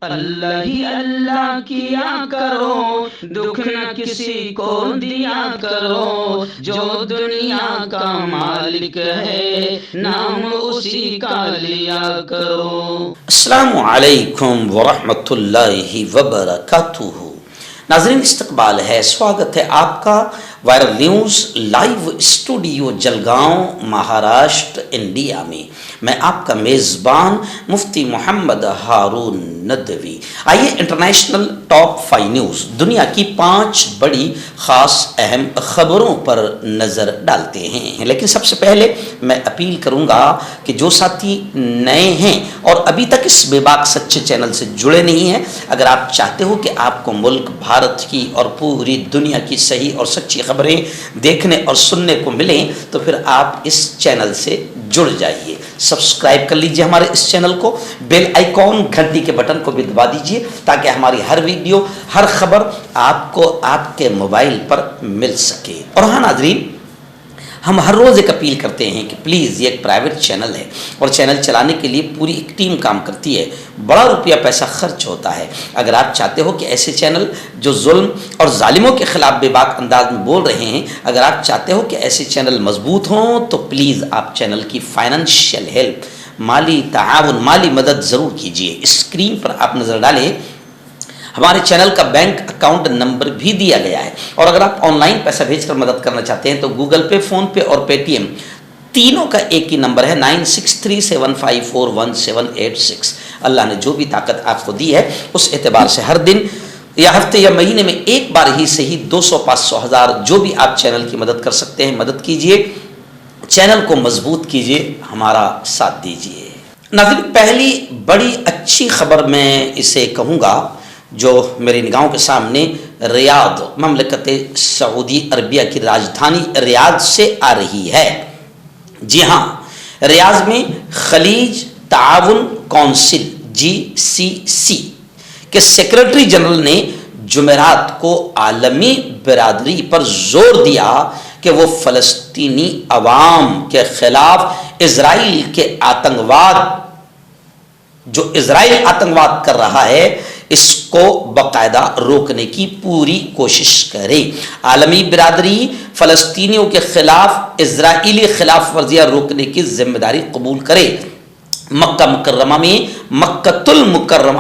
اللہ ہی اللہ کیا کرو، دکھ نہ کسی کو دیا کرو، جو دنیا کا مالک ہے نام اسی کا لیا کرو۔ السلام علیکم ورحمۃ اللہ وبرکاتہ۔ ناظرین استقبال ہے، سواگت ہے آپ کا viral news live studio Jalgaon Maharashtra India میں۔ میں آپ کا میزبان مفتی محمد ہارون ندوی۔ آئیے انٹرنیشنل ٹاپ 5 نیوز، دنیا کی 5 بڑی خاص اہم خبروں پر نظر ڈالتے ہیں۔ لیکن سب سے پہلے میں اپیل کروں گا کہ جو ساتھی نئے ہیں اور ابھی تک اس بے باک سچے چینل سے جڑے نہیں ہیں، اگر آپ چاہتے ہو کہ آپ کو ملک بھارت کی اور پوری دنیا کی صحیح اور سچی خبریں دیکھنے اور سننے کو ملیں تو پھر آپ اس چینل سے جڑ جائیے۔ سبسکرائب کر لیجئے ہمارے اس چینل کو، بیل آئیکن گھنٹی کے بٹن کو بھی دبا دیجئے تاکہ ہماری ہر ویڈیو، ہر خبر آپ کو آپ کے موبائل پر مل سکے۔ اور ہاں ناظرین، ہم ہر روز ایک اپیل کرتے ہیں کہ پلیز یہ ایک پرائیویٹ چینل ہے اور چینل چلانے کے لیے پوری ایک ٹیم کام کرتی ہے، بڑا روپیہ پیسہ خرچ ہوتا ہے۔ اگر آپ چاہتے ہو کہ ایسے چینل جو ظلم اور ظالموں کے خلاف بے باک انداز میں بول رہے ہیں، اگر آپ چاہتے ہو کہ ایسے چینل مضبوط ہوں تو پلیز آپ چینل کی فائنینشیل ہیلپ، مالی تعاون، مالی مدد ضرور کیجیے۔ اسکرین پر آپ نظر ڈالیں، ہمارے چینل کا بینک اکاؤنٹ نمبر بھی دیا گیا ہے، اور اگر آپ آن لائن پیسہ بھیج کر مدد کرنا چاہتے ہیں تو گوگل پے، فون پے اور پے ٹی ایم تینوں کا ایک ہی نمبر ہے 9637541786۔ اللہ نے جو بھی طاقت آپ کو دی ہے اس اعتبار سے ہر دن یا ہفتے یا مہینے میں ایک بار ہی صحیح 200، 500، 1000 جو بھی آپ چینل کی مدد کر سکتے ہیں مدد کیجیے، چینل کو مضبوط کیجیے، ہمارا ساتھ دیجیے۔ ناظرین، پہلی بڑی اچھی خبر میں اسے کہوں گا جو میری نگاہوں کے سامنے ریاض، مملکت سعودی عربیہ کی راجدھانی ریاض سے آ رہی ہے۔ جی ہاں، ریاض میں خلیج تعاون کونسل GCC کے سیکرٹری جنرل نے جمعرات کو عالمی برادری پر زور دیا کہ وہ فلسطینی عوام کے خلاف اسرائیل کے آتنکواد، جو اسرائیل آتنکواد کر رہا ہے، اس کو باقاعدہ روکنے کی پوری کوشش کرے۔ عالمی برادری فلسطینیوں کے خلاف اسرائیلی خلاف ورزیاں روکنے کی ذمہ داری قبول کرے۔ مکہ المکرمہ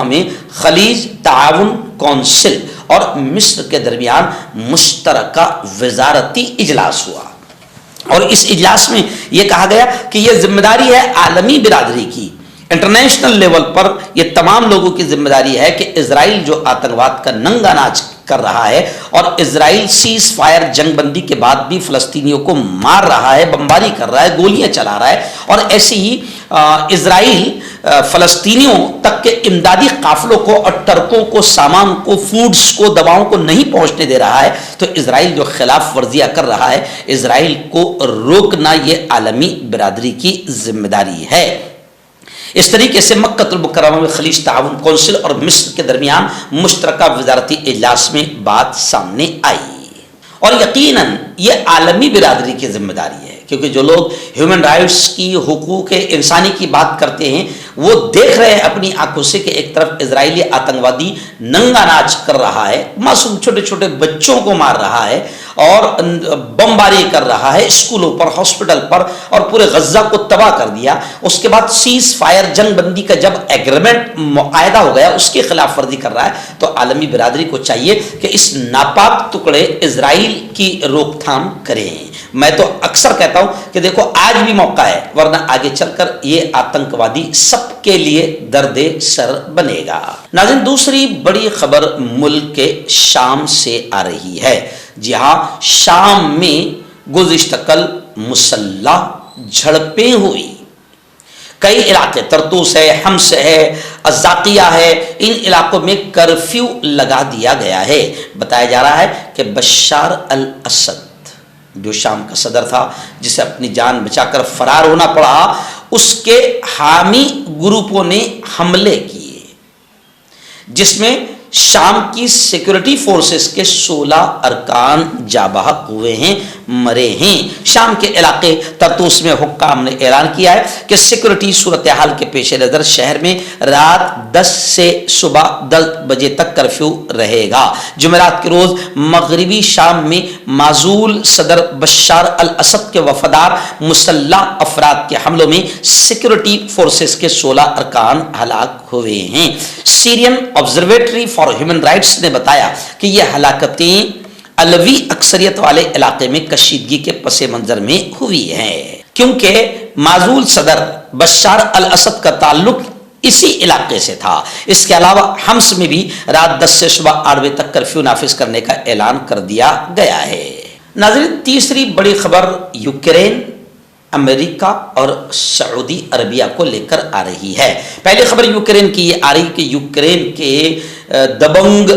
میں خلیج تعاون کونسل اور مصر کے درمیان مشترکہ وزارتی اجلاس ہوا، اور اس اجلاس میں یہ کہا گیا کہ یہ ذمہ داری ہے عالمی برادری کی، انٹرنیشنل لیول پر یہ تمام لوگوں کی ذمہ داری ہے کہ اسرائیل جو آتنکواد کا ننگا ناچ کر رہا ہے اور اسرائیل سیز فائر جنگ بندی کے بعد بھی فلسطینیوں کو مار رہا ہے، بمباری کر رہا ہے، گولیاں چلا رہا ہے، اور ایسے ہی اسرائیل فلسطینیوں تک کے امدادی قافلوں کو اور ٹرکوں کو، سامان کو، فوڈز کو، دواؤں کو نہیں پہنچنے دے رہا ہے، تو اسرائیل جو خلاف ورزیاں کر رہا ہے، اسرائیل کو روکنا یہ عالمی برادری کی ذمہ داری ہے۔ اس طریقے سے مکہ المکرمہ میں خلیج تعاون کونسل اور مصر کے درمیان مشترکہ وزارتی اجلاس میں بات سامنے آئی، اور یقیناً یہ عالمی برادری کی ذمہ داری ہے، کیونکہ جو لوگ ہیومن رائٹس کی، حقوق انسانی کی بات کرتے ہیں، وہ دیکھ رہے ہیں اپنی آنکھوں سے کہ ایک طرف اسرائیلی آتنکوادی ننگا ناچ کر رہا ہے، معصوم چھوٹے چھوٹے بچوں کو مار رہا ہے اور بمباری کر رہا ہے اسکولوں پر، ہاسپٹل پر، اور پورے غزہ کو تباہ کر دیا۔ اس کے بعد سیز فائر جنگ بندی کا جب ایگریمنٹ معاہدہ ہو گیا اس کی خلاف ورزی کر رہا ہے، تو عالمی برادری کو چاہیے کہ اس ناپاک ٹکڑے اسرائیل کی روک تھام کریں۔ میں تو اکثر کہتا ہوں کہ دیکھو آج بھی موقع ہے، ورنہ آگے چل کر یہ آتنکوادی سب کے لیے درد سر بنے گا۔ ناظرین، دوسری بڑی خبر ملک کے شام سے آ رہی ہے۔ جی ہاں، شام میں گزشتہ کل مسلح جھڑپیں ہوئی، کئی علاقے طرطوس ہے، حمص ہے، الزاقیہ ہے، ان علاقوں میں کرفیو لگا دیا گیا ہے۔ بتایا جا رہا ہے کہ بشار الاسد جو شام کا صدر تھا، جسے اپنی جان بچا کر فرار ہونا پڑا، اس کے حامی گروپوں نے حملے کیے، جس میں شام کی سیکورٹی فورسز کے 16 ارکان جاں بحق ہوئے ہیں۔ مرے ہیں۔ شام کے علاقے طرطوس میں حکام نے اعلان کیا ہے کہ سیکورٹی صورتحال کے پیش نظر شہر میں رات 10 سے صبح 10 بجے تک کرفیو رہے گا۔ جمعرات کے روز مغربی شام میں معزول صدر بشار الاسد کے وفادار مسلح افراد کے حملوں میں سیکورٹی فورسز کے 16 ارکان ہلاک ہوئے ہیں۔ سیرین آبزرویٹری فار ہیومن رائٹس نے بتایا کہ یہ ہلاکتیں علوی اکثریت والے علاقے میں کشیدگی کے پس منظر میں ہوئی ہیں، کیونکہ معزول صدر بشار الاسد کا تعلق اسی علاقے سے تھا۔ اس کے علاوہ حمص میں بھی رات 10 سے صبح 8 بجے تک کرفیو نافذ کرنے کا اعلان کر دیا گیا ہے۔ ناظرین، تیسری بڑی خبر یوکرین، امریکہ اور سعودی عربیہ کو لے کر آ رہی ہے۔ پہلی خبر یوکرین کی یہ آ رہی کہ یوکرین کے دبنگ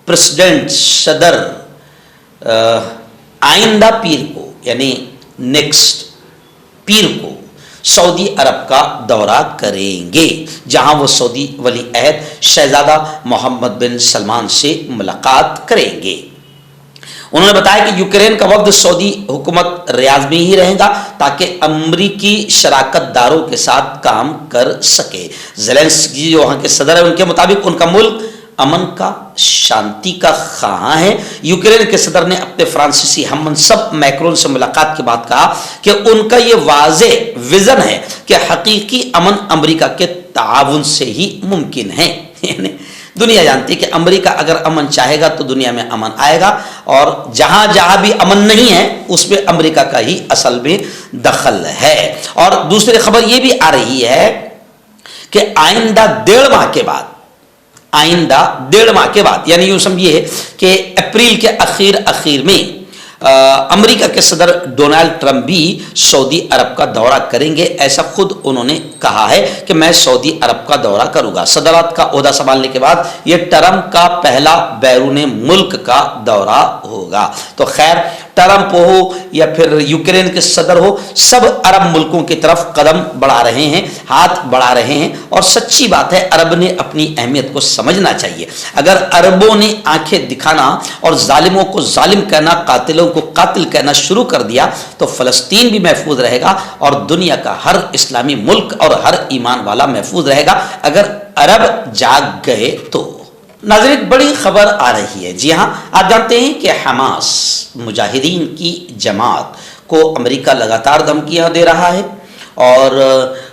پریزیڈنٹ صدر آئندہ پیر کو یعنی نیکسٹ پیر کو سعودی عرب کا دورہ کریں گے، جہاں وہ سعودی ولی عہد شہزادہ محمد بن سلمان سے ملاقات کریں گے۔ انہوں نے بتایا کہ یوکرین کا وفد سعودی حکومت ریاض میں ہی رہے گا تاکہ امریکی شراکت داروں کے ساتھ کام کر سکے۔ زیلنسکی جو وہاں کے صدر ہیں، ان کے مطابق ان کا ملک امن کا، شانتی کا خواہاں ہے۔ یوکرین کے صدر نے اپنے فرانسیسی ہم منصب میکرون سے ملاقات کے بعد کہا کہ ان کا یہ واضح ویژن ہے کہ حقیقی امن امریکہ کے تعاون سے ہی ممکن ہے۔ یعنی دنیا جانتی ہے کہ امریکہ اگر امن چاہے گا تو دنیا میں امن آئے گا، اور جہاں جہاں بھی امن نہیں ہے اس میں امریکہ کا ہی اصل میں دخل ہے۔ اور دوسری خبر یہ بھی آ رہی ہے کہ آئندہ 1.5 ماہ کے بعد یعنی یوں سمجھیے کہ اپریل کے اخیر میں امریکہ کے صدر ڈونلڈ ٹرمپ بھی سعودی عرب کا دورہ کریں گے۔ ایسا خود انہوں نے کہا ہے کہ میں سعودی عرب کا دورہ کروں گا۔ صدارت کا عہدہ سنبھالنے کے بعد یہ ٹرمپ کا پہلا بیرون ملک کا دورہ ہوگا۔ تو خیر، ٹرمپ ہو یا پھر یوکرین کے صدر ہو، سب عرب ملکوں کی طرف قدم بڑھا رہے ہیں، ہاتھ بڑھا رہے ہیں، اور سچی بات ہے عرب نے اپنی اہمیت کو سمجھنا چاہیے۔ اگر عربوں نے آنکھیں دکھانا اور ظالموں کو ظالم کہنا، قاتلوں کو قاتل کہنا شروع کر دیا تو فلسطین بھی محفوظ رہے گا اور دنیا کا ہر اسلامی ملک اور ہر ایمان والا محفوظ رہے گا اگر عرب جاگ گئے تو۔ ناظرین، بڑی خبر آ رہی ہے۔ جی ہاں، آپ جانتے ہیں کہ حماس مجاہدین کی جماعت کو امریکہ لگاتار دھمکیاں دے رہا ہے، اور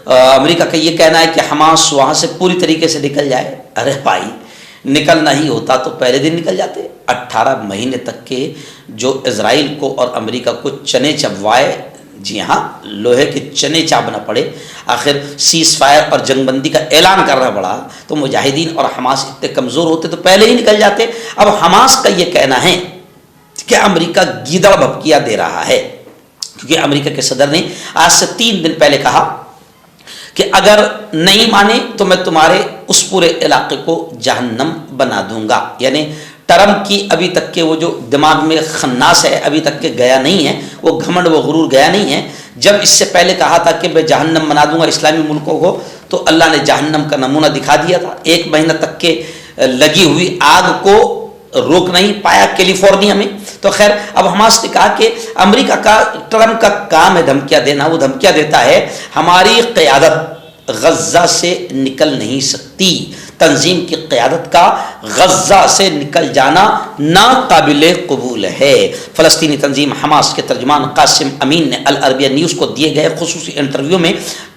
امریکہ کا یہ کہنا ہے کہ حماس وہاں سے پوری طریقے سے نکل جائے۔ ارے بھائی، نکلنا ہی ہوتا تو پہلے دن نکل جاتے۔ 18 مہینے تک کے جو اسرائیل کو اور امریکہ کو چنے چبوائے، جی ہاں، لوہے کے چنے چابنا پڑے، آخر سیز فائر اور جنگ بندی کا اعلان کرنا پڑا، تو مجاہدین اور حماس اتنے کمزور ہوتے تو پہلے ہی نکل جاتے۔ اب حماس کا یہ کہنا ہے کہ امریکہ گیدڑ بھبکیاں دے رہا ہے، کیونکہ امریکہ کے صدر نے آج سے 3 دن پہلے کہا کہ اگر نہیں مانے تو میں تمہارے اس پورے علاقے کو جہنم بنا دوں گا۔ یعنی ٹرمپ کی ابھی تک کے وہ جو دماغ میں خناس ہے ابھی تک کے گیا نہیں ہے، وہ گھمنڈ وہ غرور گیا نہیں ہے۔ جب اس سے پہلے کہا تھا کہ میں جہنم بنا دوں گا اسلامی ملکوں کو، تو اللہ نے جہنم کا نمونہ دکھا دیا تھا۔ 1 مہینہ تک کے لگی ہوئی آگ کو روک نہیں پایا کیلیفورنیا میں۔ تو خیر، اب حماس نے کہا کہ امریکہ کا، ٹرمپ کا کام ہے دھمکیاں دینا، وہ دھمکیاں دیتا ہے ہماری قیادت غزہ سے نکل نہیں سکتی، تنظیم کی قیادت کا غزہ سے نکل جانا ناقابل قبول ہے۔ فلسطینی تنظیم حماس کے ترجمان قاسم امین نے العربیہ نیوز کو دیے گئے خصوصی انٹرویو میں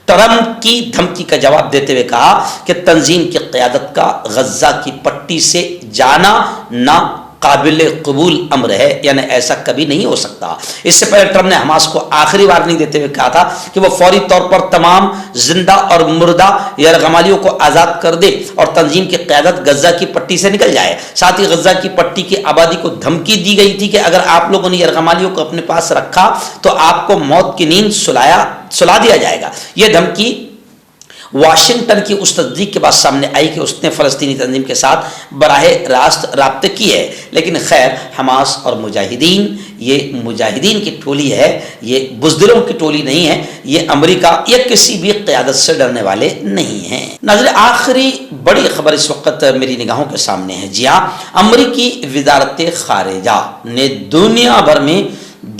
ٹرمپ کی دھمکی کا جواب دیتے ہوئے کہا کہ تنظیم کی قیادت کا غزہ کی پٹی سے جانا ناقابل قبول امر ہے، یعنی ایسا کبھی نہیں ہو سکتا۔ اس سے پہلے ٹرمپ نے حماس کو آخری وارننگ دیتے ہوئے کہا تھا کہ وہ فوری طور پر تمام زندہ اور مردہ یرغمالیوں کو آزاد کر دے اور تنظیم کی قیادت غزہ کی پٹی سے نکل جائے۔ ساتھ ہی غزہ کی پٹی کی آبادی کو دھمکی دی گئی تھی کہ اگر آپ لوگوں نے یرغمالیوں کو اپنے پاس رکھا تو آپ کو موت کی نیند سلا دیا جائے گا۔ یہ دھمکی واشنگٹن کی اس تصدیق کے بعد سامنے آئی کہ اس نے فلسطینی تنظیم کے ساتھ براہ راست رابطے کیے ہے، لیکن خیر، حماس اور مجاہدین، یہ مجاہدین کی ٹولی ہے، یہ بزدلوں کی ٹولی نہیں ہے، یہ امریکہ یا کسی بھی قیادت سے ڈرنے والے نہیں ہیں۔ ناظرین، آخری بڑی خبر اس وقت میری نگاہوں کے سامنے ہے۔ جی ہاں، امریکی وزارت خارجہ نے دنیا بھر میں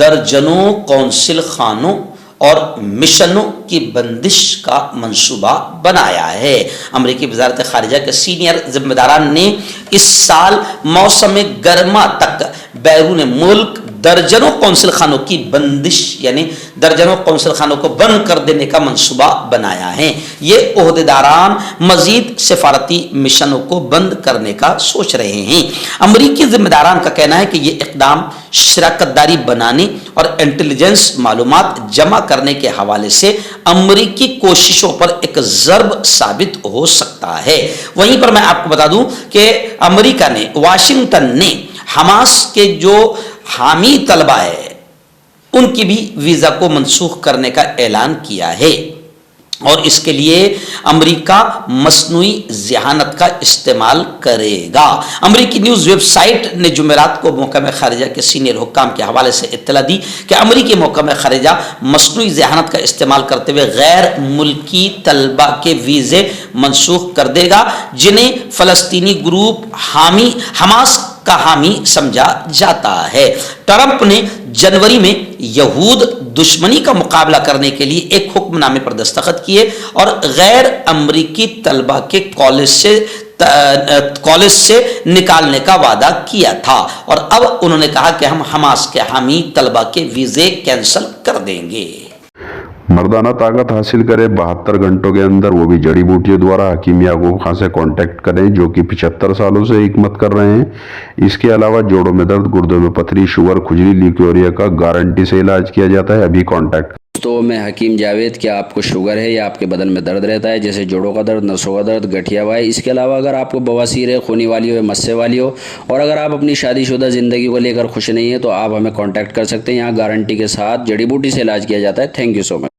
درجنوں کونسل خانوں اور مشنوں کی بندش کا منصوبہ بنایا ہے۔ امریکی وزارت خارجہ کے سینئر ذمہ داران نے اس سال موسم گرما تک بیرون ملک درجنوں کونسل خانوں کی بندش یعنی درجنوں کونسل خانوں کو بند کر دینے کا منصوبہ بنایا ہے۔ یہ عہدیداران مزید سفارتی مشنوں کو بند کرنے کا سوچ رہے ہیں۔ امریکی ذمہ داران کا کہنا ہے کہ یہ اقدام شراکت داری بنانے اور انٹیلیجنس معلومات جمع کرنے کے حوالے سے امریکی کوششوں پر ایک ضرب ثابت ہو سکتا ہے۔ وہیں پر میں آپ کو بتا دوں کہ امریکہ نے واشنگٹن نے حماس کے جو حامی طلبہ ہے ان کی بھی ویزا کو منسوخ کرنے کا اعلان کیا ہے اور اس کے لیے امریکہ مصنوعی ذہانت کا استعمال کرے گا۔ امریکی نیوز ویب سائٹ نے جمعرات کو محکمہ خارجہ کے سینئر حکام کے حوالے سے اطلاع دی کہ امریکی محکمہ خارجہ مصنوعی ذہانت کا استعمال کرتے ہوئے غیر ملکی طلبہ کے ویزے منسوخ کر دے گا جنہیں فلسطینی گروپ حماس کا حامی سمجھا جاتا ہے۔ ٹرمپ نے جنوری میں یہود دشمنی کا مقابلہ کرنے کے لیے ایک حکم نامے پر دستخط کیے اور غیر امریکی طلبہ کے کالج سے نکالنے کا وعدہ کیا تھا اور اب انہوں نے کہا کہ ہم حماس کے حامی طلبہ کے ویزے کینسل کر دیں گے۔ مردانہ طاقت حاصل کرے 72 گھنٹوں کے اندر، وہ بھی جڑی بوٹیوں دوارا۔ حکیم یعقوب خان سے کانٹیکٹ کریں جو کہ 75 سالوں سے حکمت کر رہے ہیں۔ اس کے علاوہ جوڑوں میں درد، گردوں میں پتھری، شوگر، کھجلی، لیکوریا کا گارنٹی سے علاج کیا جاتا ہے۔ ابھی کانٹیکٹ۔ تو میں حکیم جاوید، کیا آپ کو شوگر ہے یا آپ کے بدن میں درد رہتا ہے جیسے جوڑوں کا درد، نسوں کا درد، گٹھیا وائے؟ اس کے علاوہ اگر آپ کو بواسیر ہے، خونی والی ہو یا مسے والی ہو، اور اگر آپ اپنی شادی شدہ زندگی کو لے کر خوش نہیں ہیں تو آپ ہمیں کانٹیکٹ کر سکتے ہیں۔ یہاں گارنٹی کے ساتھ جڑی بوٹی سے علاج کیا جاتا ہے۔ Thank you so much.